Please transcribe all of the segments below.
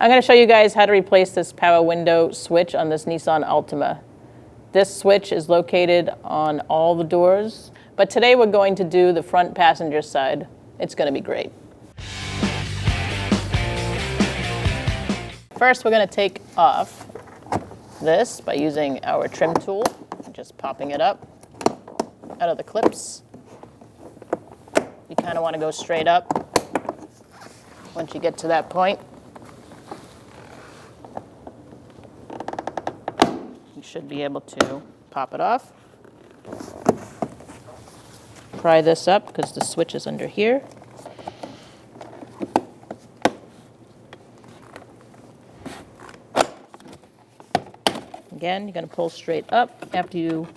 I'm going to show you guys how to replace this power window switch on this Nissan Altima. This switch is located on all the doors, but today we're going to do the front passenger side. It's going to be great. First, we're going to take off this by using our trim tool, just popping it up out of the clips. You kind of want to go straight up once you get to that point. You should be able to pop it off. Pry this up because the switch is under here. Again, you're going to pull straight up after you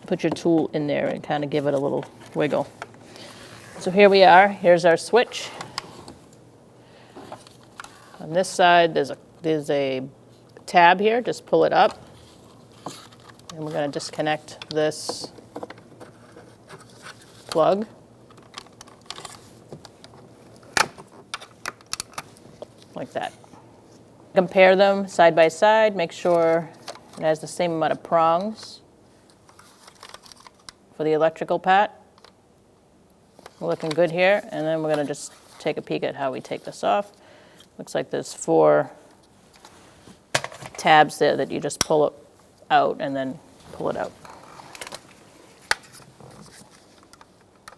put your tool in there and kind of give it a little wiggle. So here we are. Here's our switch. On this side, there's a tab here. Just pull it up. And we're going to disconnect this plug. Like that. Compare them side by side. Make sure it has the same amount of prongs for the electrical part. We're looking good here. And then we're going to just take a peek at how we take this off. Looks like there's 4 tabs there that you just pull it out and then pull it out.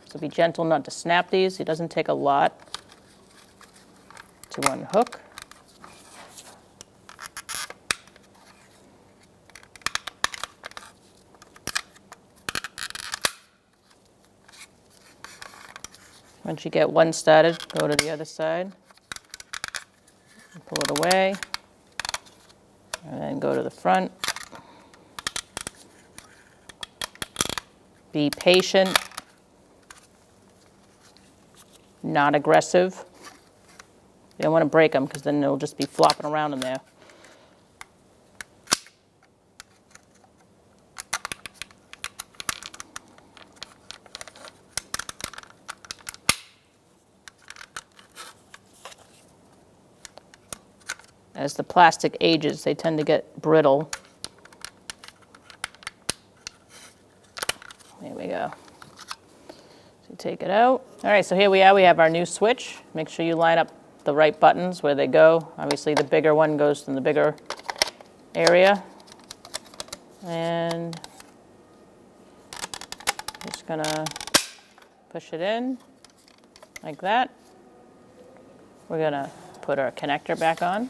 So be gentle not to snap these. It doesn't take a lot to unhook. Once you get one started, go to the other side, and pull it away, and then go to the front. Be patient, not aggressive. You don't want to break them because then they'll just be flopping around in there. As the plastic ages, they tend to get brittle. There we go. So take it out. All right, so here we are. We have our new switch. Make sure you line up the right buttons where they go. Obviously, the bigger one goes in the bigger area. And just gonna push it in like that. We're gonna put our connector back on.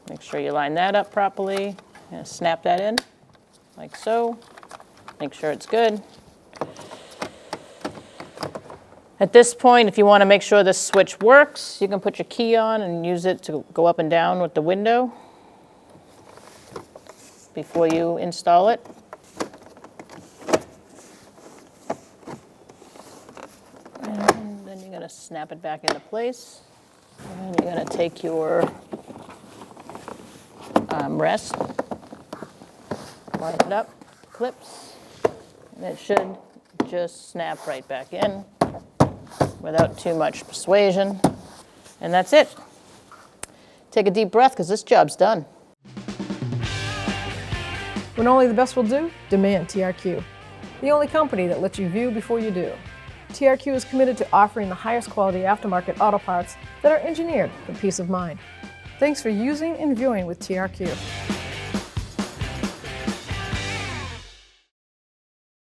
Make sure you line that up properly and snap that in like so. Make sure it's good. At this point, if you want to make sure this switch works, you can put your key on and use it to go up and down with the window before you install it. And then you're going to snap it back into place. And you're going to take your rest, line it up, clips, and it should just snap right back in without too much persuasion. And that's it. Take a deep breath because this job's done. When only the best will do, demand TRQ. The only company that lets you view before you do. TRQ is committed to offering the highest quality aftermarket auto parts that are engineered for peace of mind. Thanks for using and viewing with TRQ.